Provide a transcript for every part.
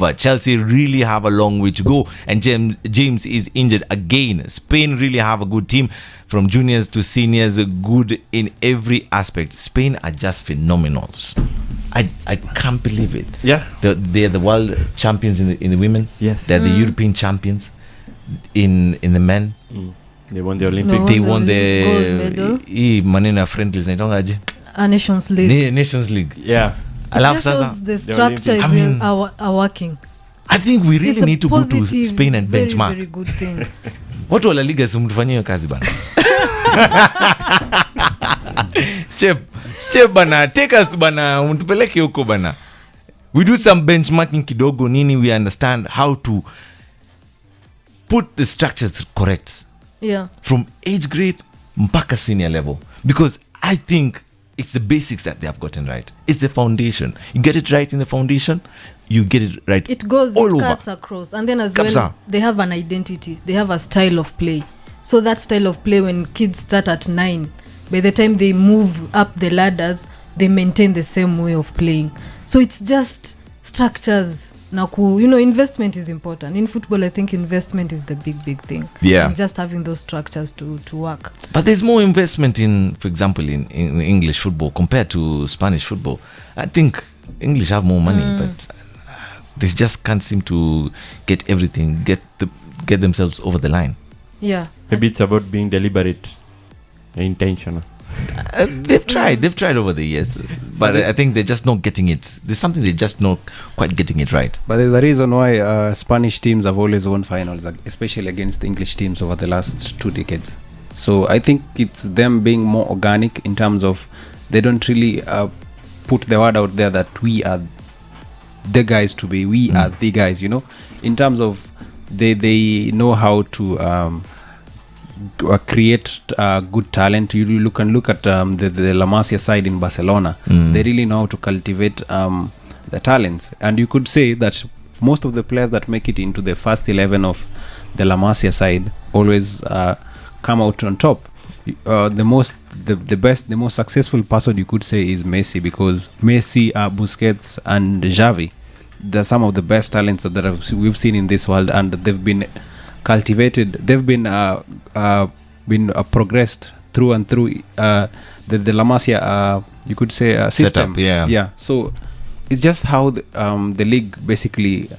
But Chelsea really have a long way to go, and James is injured again. Spain really have a good team, from juniors to seniors, good in every aspect. Spain are just phenomenal. I can't believe it. Yeah, they're the world champions in the women. Yes, they're the European champions in the men. They won the Olympics. They won the manena friendlies. Nations League. Nations League. Yeah. The structures are working. I think we really need to go to Spain and very, benchmark. Very good thing. Watu wa La Liga simtufanyie kazi bana. Chep bana, take us bana, untupeleke huko bana. We do some benchmarking kidogo nini, we understand how to put the structures correct. Yeah. From age grade mpaka senior level. Because I think it's the basics that they have gotten right. It's the foundation. You get it right in the foundation, you get it right. It goes, all it cuts over. Across. And then as well, they have an identity. They have a style of play. So that style of play, when kids start at 9, by the time they move up the ladders, they maintain the same way of playing. So it's just structures. Now, investment is important. In football, I think investment is the big thing. Yeah. And just having those structures to work. But there's more investment in, for example, in English football compared to Spanish football. I think English have more money, but they just can't seem to get everything, get themselves over the line. Yeah. Maybe it's about being deliberate, intentional. They've tried over the years, but I think they're just not getting it. There's something they're just not quite getting it right. But there's a reason why Spanish teams have always won finals, especially against English teams over the last 2 decades. So I think it's them being more organic in terms of they don't really put the word out there that we are the guys to be, we are the guys, in terms of they know how to create good talent. You can look at the La Masia side in Barcelona. They really know how to cultivate the talents, and you could say that most of the players that make it into the first 11 of the La Masia side always come out on top. The best, the most successful person you could say is Messi, because Messi, Busquets and Xavi, they're some of the best talents that we've seen in this world, and they've been cultivated. They've been progressed through and through the La Masia, you could say, system. Setup, yeah. So it's just how the league basically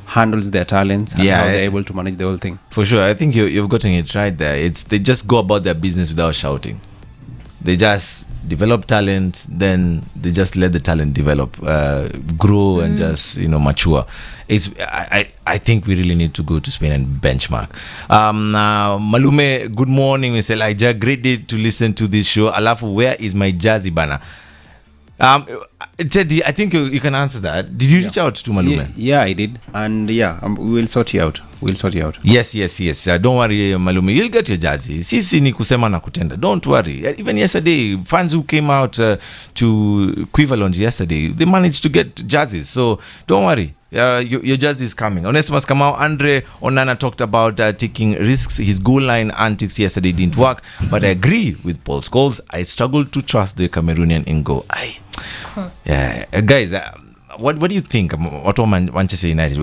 handles their talents and how they're able to manage the whole thing. For sure, I think you've gotten it right there. They just go about their business without shouting. They just develop talent, then they just let the talent develop, grow, and just mature. I think we really need to go to Spain and benchmark. Malume, good morning, Miss Elijah. Great day to listen to this show. Alafu, where is my jazzy banner? Teddy, I think you can answer that. Did you reach out to Malume? Yeah, I did, and we will sort you out. Yes. Don't worry, Malume, you'll get your jersey. Sisi ni kusema na kutenda. Don't worry. Even yesterday, fans who came out to Quiver Lounge yesterday, they managed to get jerseys. So don't worry. Your jersey is coming. Onesimus Kamau, Andre Onana talked about taking risks. His goal line antics yesterday didn't work, but I agree with Paul Scholes. I struggle to trust the Cameroonian in goal. Yeah, guys, what do you think about Manchester United?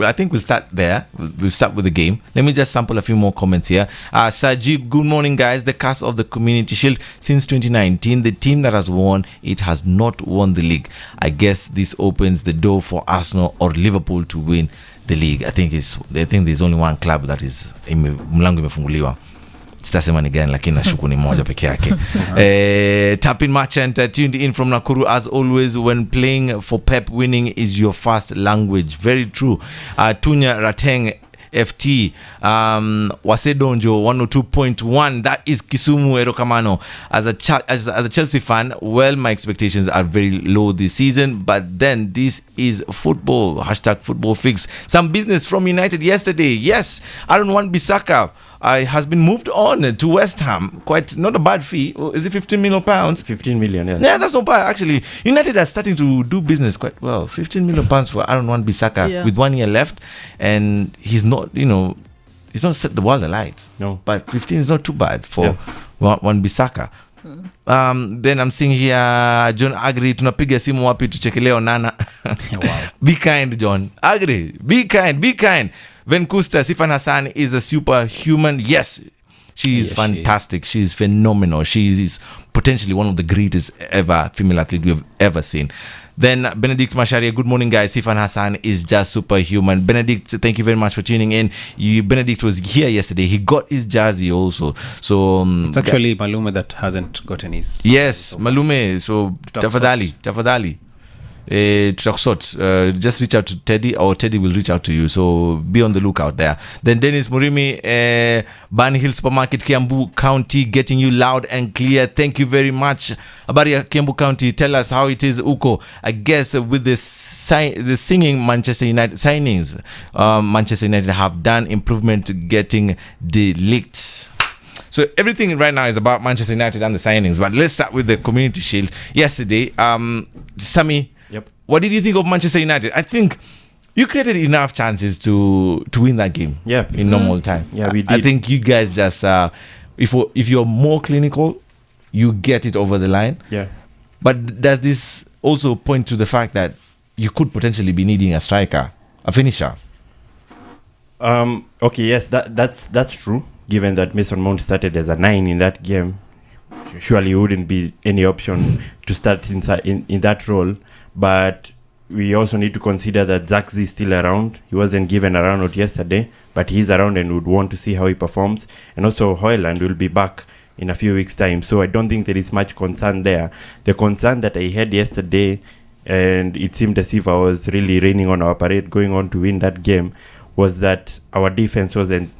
I think we'll start there. We'll start with the game. Let me just sample a few more comments here. Sajid, good morning, guys. The cast of the Community Shield since 2019, the team that has won it has not won the league. I guess this opens the door for Arsenal or Liverpool to win the league. I think there's only one club that is mlango imefunguliwa. Sitasema ni gani, lakini nashuku ni moja peke yake. Tapin Merchant tuned in from Nakuru as always. When playing for Pep, winning is your first language. Very true. Tunya Rateng FT, Wasedonjo 102.1. That is Kisumu Erokamano. As a Chelsea fan, well, my expectations are very low this season, but then this is football. #football fix. Some business from United yesterday. Yes, Aaron Wan-Bissaka has been moved on to West Ham. Quite not a bad fee. Is it 15 million pounds? 15 million, yeah. Yeah, that's not bad actually. United are starting to do business quite well. 15 million pounds for Aaron Wan-Bissaka with 1 year left, and he's not set the world alight. No, but 15 is not too bad for Wan-Bissaka. Then I'm seeing here John Agri, tunapiga simu wapi tuchekeleo Nana. Wow. Be kind, John Agri, be kind. Venkusta Sifan Hassan is a superhuman. Yes, she is fantastic. She is phenomenal. She is potentially one of the greatest ever female athlete we have ever seen. Then Benedict Masharia, good morning guys. Sifan Hassan is just superhuman. Benedict, thank you very much for tuning in. Benedict was here yesterday. He got his jersey also. So it's actually Malume that hasn't gotten his. Yes, so Malume. So tafadhali. Just reach out to Teddy, or Teddy will reach out to you, so be on the lookout there. Then Dennis Murimi, Barney Hill Supermarket, Kiambu County, getting you loud and clear. Thank you very much. Abaria Kiambu County, tell us how it is, Uko. I guess with the singing Manchester United signings, Manchester United have done improvement getting the leaked. So everything right now is about Manchester United and the signings, but let's start with the Community Shield. Yesterday, Sammy, Yep. what did you think of Manchester United? I think you created enough chances to win that game. Yeah. In normal time. Yeah, we did. I think you guys just if you're more clinical, you get it over the line. Yeah. But does this also point to the fact that you could potentially be needing a striker, a finisher? Okay, yes, that's true. Given that Mason Mount started as a 9 in that game, surely it wouldn't be any option to start in that role. But we also need to consider that Zaxi is still around. He wasn't given a run out yesterday, but he's around and would want to see how he performs. And also Hoyland will be back in a few weeks' time. So I don't think there is much concern there. The concern that I had yesterday, and it seemed as if I was really raining on our parade going on to win that game, was that our defense wasn't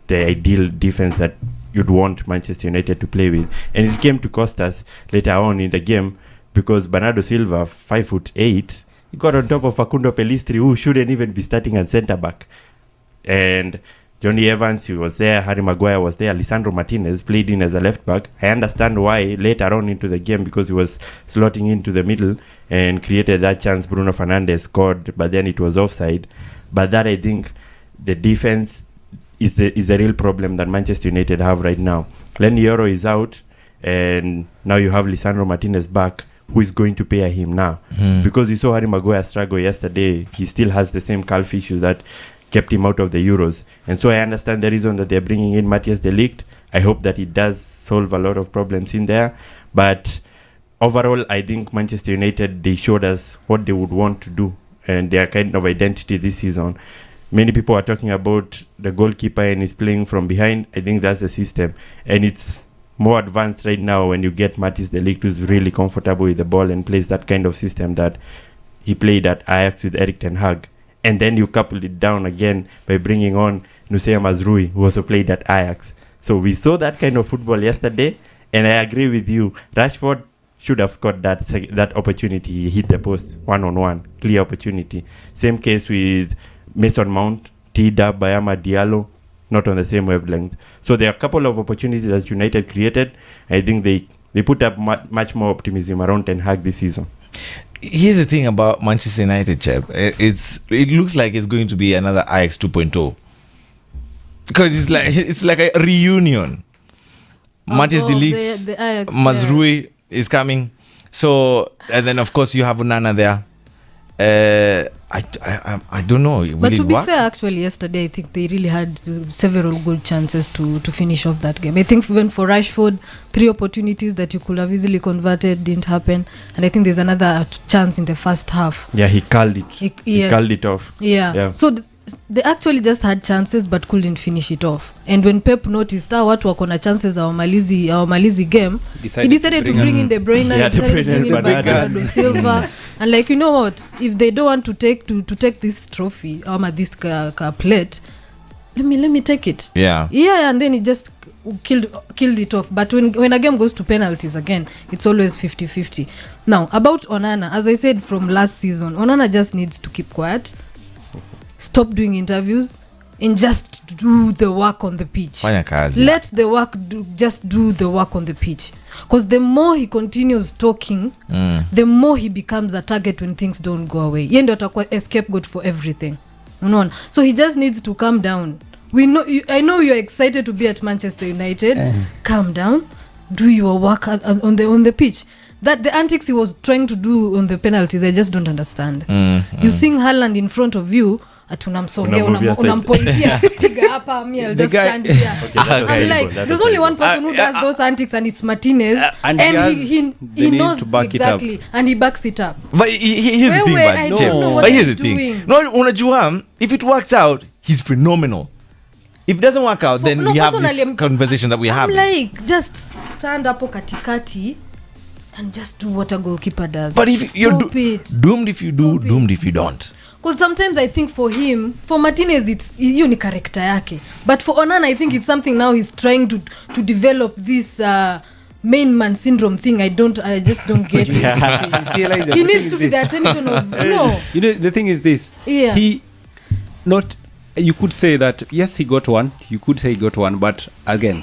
the ideal defense that you'd want Manchester United to play with. And it came to cost us later on in the game, because Bernardo Silva, 5'8", he got on top of Facundo Pellistri, who shouldn't even be starting at centre-back. And Johnny Evans, he was there, Harry Maguire was there, Lisandro Martinez played in as a left-back. I understand why later on into the game, because he was slotting into the middle and created that chance. Bruno Fernandes scored, but then it was offside. But that, I think, the defense is the real problem that Manchester United have right now. Lenny Yoro is out, and now you have Lisandro Martinez back. Who is going to pair him now? Because you saw Harry Maguire struggle yesterday. He still has the same calf issue that kept him out of the Euros. And so I understand the reason that they're bringing in Matthias de Ligt. I hope that it does solve a lot of problems in there. But overall, I think Manchester United, they showed us what they would want to do and their kind of identity this season. Many people are talking about the goalkeeper and he's playing from behind. I think that's the system. And it's more advanced right now when you get Matthias de Ligt, who's really comfortable with the ball and plays that kind of system that he played at Ajax with Erik ten Hag. And then you couple it down again by bringing on Nusaya Mazrui, who also played at Ajax. So we saw that kind of football yesterday, and I agree with you. Rashford should have scored that opportunity. He hit the post one-on-one, clear opportunity. Same case with Mason Mount, Tida, Bayama Diallo, not on the same wavelength. So there are a couple of opportunities that United created. I think they put up much more optimism around Ten Hag this season. Here's the thing about Manchester United, Chep. It looks like it's going to be another Ajax 2.0, because it's like a reunion. Matthias de Ligt, Mazrui is coming. So, and then of course you have Onana there. I don't know. But to be fair, actually, yesterday I think they really had several good chances to finish off that game. I think even for Rashford, 3 opportunities that you could have easily converted didn't happen, and I think there's another chance in the first half. Yeah, he culled it. He culled it off. Yeah. So they actually just had chances but couldn't finish it off. And when Pep noticed watu wako na chances our Malizi game, he decided to bring in De Bruyne, De Bruyne, bring in Bernardo Silva, and like, you know what, if they don't want to take this trophy or this plate, let me take it. Yeah, and then he just killed it off. But when a game goes to penalties again, it's always 50-50. Now about Onana, as I said from last season, Onana just needs to keep quiet, stop doing interviews, and just do the work on the pitch. Let the work just do the work on the pitch. Because the more he continues talking, the more he becomes a target when things don't go away. Yeye ndio atakuwa a scapegoat for everything. Unaona? So he just needs to calm down. I know you're excited to be at Manchester United. Calm down. do your work on the pitch. That the antics he was trying to do on the penalties, I just don't understand. You seeing Haaland in front of you, atunamsongea unampointia piga hapa, me I'll just stand here. I'm like, there's only one person who does those antics, and it's Martinez, and he knows to back exactly, and he backs it up. But here's the thing, I don't know what but here's he's the thing. doing. No, unajua, if it works out, he's phenomenal. If it doesn't work out, then we have this conversation that we have. I'm like, just stand up katikati and just do what a goalkeeper does. But if you're doomed if you do, Stop doomed it. if you don't. Because sometimes I think for him, for Martinez, it's hiyo ni character yake. But for Onana, I think it's something now he's trying to develop this main man syndrome thing. I just don't get it. See, Elijah, He the needs thing to is be the this. attention of no. You know, the thing is this. Yeah. You could say that yes, he got one. You could say he got one, but again,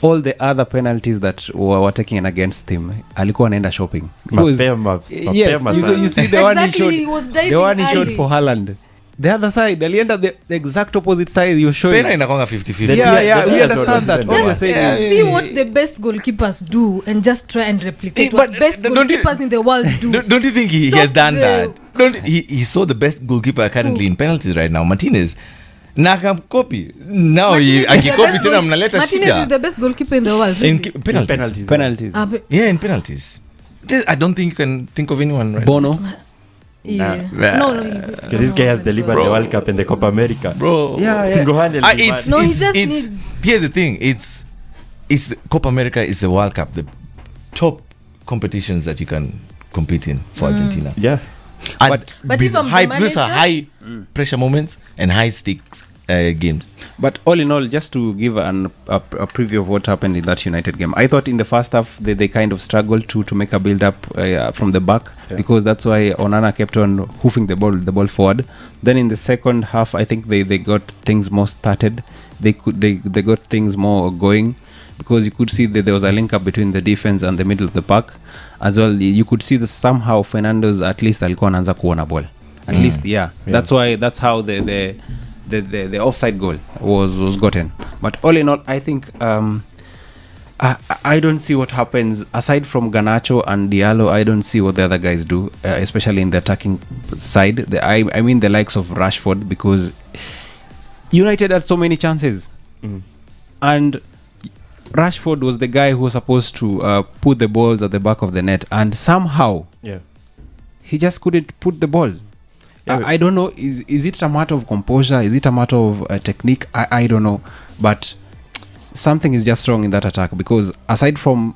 all the other penalties that were taken against him, alikuwa anaenda shopping because yes, you see the one he Exactly, showed, he was diving the one he showed early. for Haaland. The other side, alienda the exact opposite side you're showing. Pena inakonga 50-50. Yeah, we Yeah, understand that. What you're saying is, See what the best goalkeepers do and just try and replicate what But best don't you- goalkeepers in the world do. Don't you think he Stop has done the- that? He saw the best goalkeeper currently in penalties right now, Martinez. Na akamcopy. Now Martinez is the akikopi best tena goal- mnaleta Martinez is shida. the best goalkeeper in the world. In Really? penalties. penalties. Yeah, in penalties. I don't think you can think of anyone right Bono. Yeah. Nah. No. This guy has delivered Bro. the World Cup and the Copa America. Bro. Yeah. Single-handedly. It's, No, he it's, just it's, needs- here's the thing. It's the Copa America is the World Cup, the top competitions that you can compete in for Argentina. Yeah. And But with if I'm the high, those are manager- high pressure moments and high stakes games. But all in all, just to give a preview of what happened in that United game, I thought in the first half they kind of struggled to make a build up from the back, because that's why Onana kept on hoofing the ball forward. Then in the second half, I think they got things more started. They got things more going, because you could see that there was a link up between the defense and the middle of the park as well. You could see that somehow Fernando's at least alikuwa anaanza kuona ball at least. That's how the offside goal was gotten. But all in all, I think I don't see what happens aside from Garnacho and Diallo. I don't see what the other guys do, especially in the attacking side. I mean the likes of Rashford, because United had so many chances, and Rashford was the guy who was supposed to put the balls at the back of the net, and somehow he just couldn't put the balls. I don't know, is it a matter of composure, is it a matter of technique? I don't know, but something is just wrong in that attack, because Garnacho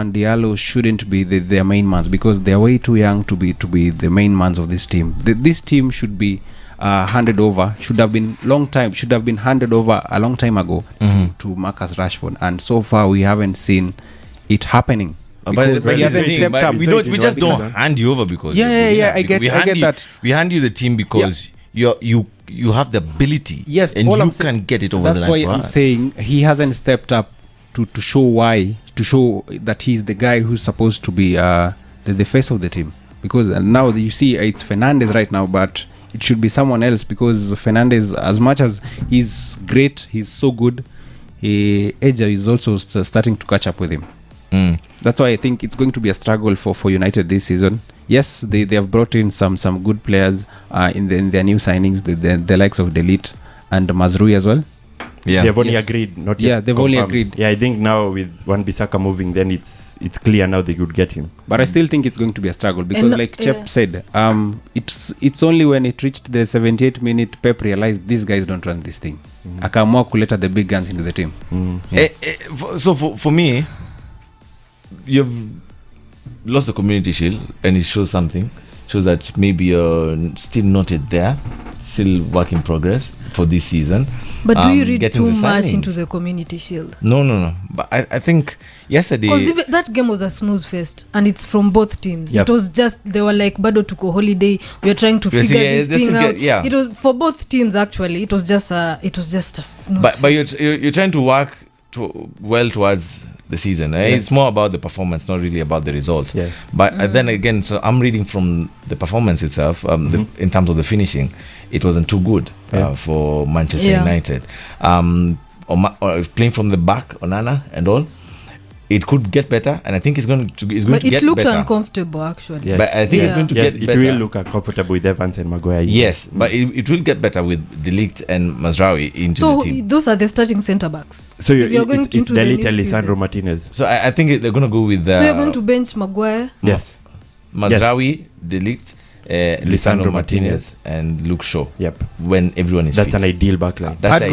and Diallo shouldn't be their main mans, because they're way too young to be the main mans of this team. This team should be handed over, should have been handed over a long time ago to Marcus Rashford, and so far we haven't seen it happening. Because he hasn't stepped up. We just don't hand you over because I get that. We hand you the team because you have the ability, yes, and all you I'm can get it over that's the line. why I'm saying he hasn't stepped up to show that he's the guy who's supposed to be the face of the team. Because now you see it's Fernandes right now, but it should be someone else, because Fernandes, as much as he's great, he's so good, Eja is also starting to catch up with him. That's why I think it's going to be a struggle for United this season. Yes, they have brought in some good players in their new signings, the likes of Delete and Mazrui as well. Yeah, they've only agreed, not yet. Yeah, they've only agreed. Yeah, I think now with Wan-Bissaka moving, then it's clear now they could get him. But I still think it's going to be a struggle, because like Chep said, it's only when it reached the 78th minute Pep realized these guys don't run this thing. Akaamua kuleta the big guns into the team. So for me, you've lost the Community Shield, and it shows that maybe you're still not yet there, still work in progress for this season. But do you read getting too the much signings into the Community Shield? No. But I think yesterday, because that game was a snooze fest, and it's from both teams. Yep. It was just, they were like, bado tuko holiday, we are trying to figure this thing out. It was for both teams actually. It was just a snooze but fest. you're trying to work well towards the season. It's more about the performance, not really about the result. But then again, so I'm reading from the performance itself, in terms of the finishing, it wasn't too good for Manchester United. or playing from the back, Onana and all, it could get better, and I think it's going to get better. But it looked uncomfortable, actually. Yes. But I think it's going to get better. It will look uncomfortable with Evans and Maguire. Yes, but it will get better with De Ligt and Mazraoui into the So team. those are the starting centre backs. So If you're going it's into the Delete new and Lisandro season. Martinez. So I think they're going to go with So you're going to bench Maguire. Yes. Mazraoui, De Ligt, Lisandro Martinez, and Luke Shaw. Yep. When everyone is That's fit. an ideal backline. That's I'd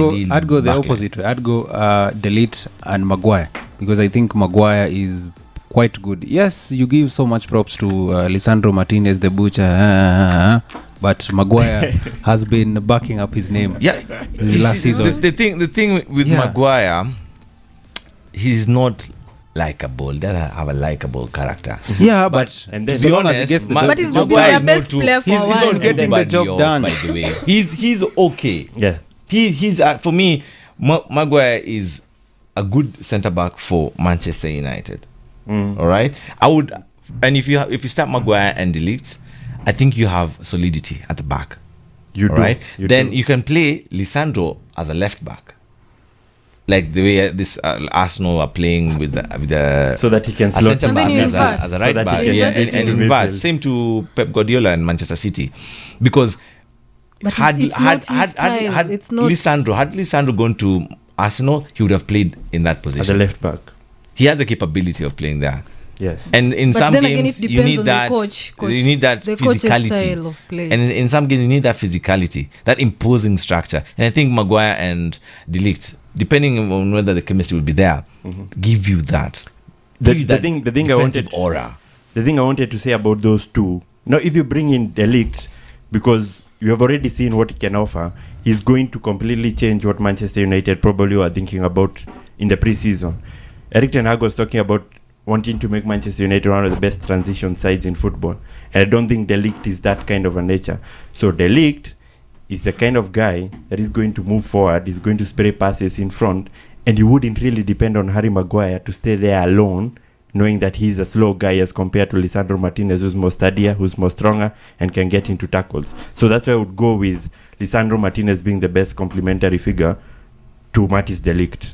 go the backline. opposite way. I'd go Delete and Maguire, because I think Maguire is quite good. Yes, you give so much props to Lisandro Martinez, the butcher, but Maguire has been backing up his name. Yeah, Last season. The thing with Maguire, he's not likable. They have a likable character. Yeah, but and then- so long as he honest, gets the But job he's done. been their is best not too- player for he's a not while. getting the anybody job else, done. by the way. He's okay. Yeah. He's for me, Maguire is a good centre back for Manchester United. All right, I would, and if you start Maguire and De Ligt, I think you have solidity at the back. You all do. right? You Then do. you can play Lisandro as a left back, like the way this Arsenal are playing with the So that he can a slot centre And then back you as invert. a So right that back, he can yeah, get and into invert. midfield. Same to Pep Guardiola and Manchester City, because But it's not his style. It's not- Had Lisandro gone to Arsenal, he would have played in that as position. a left back. He has the capability of playing there. Yes. And in But some then games, again, it you depends need on the that. coach. You need that The coach's physicality. style of play. And in some games, you need that physicality, that imposing structure. And I think Maguire and De Ligt, depending on whether the chemistry will be there, give you that. Give you The that thing I defensive wanted aura. The thing I wanted to say about those two, now if you bring in De Ligt, because you have already seen what he can offer, he's going to completely change what Manchester United probably were thinking about in the pre-season. Eric Ten Hag was talking about wanting to make Manchester United one of the best transition sides in football. And I don't think De Ligt is that kind of a nature. So De Ligt is the kind of guy that is going to move forward, is going to spray passes in front, and you wouldn't really depend on Harry Maguire to stay there alone, knowing that he's a slow guy as compared to Lisandro Martinez, who's more steadier, who's more stronger, and can get into tackles. So that's why I would go with Lisandro Martinez being the best complementary figure to Matis De Ligt.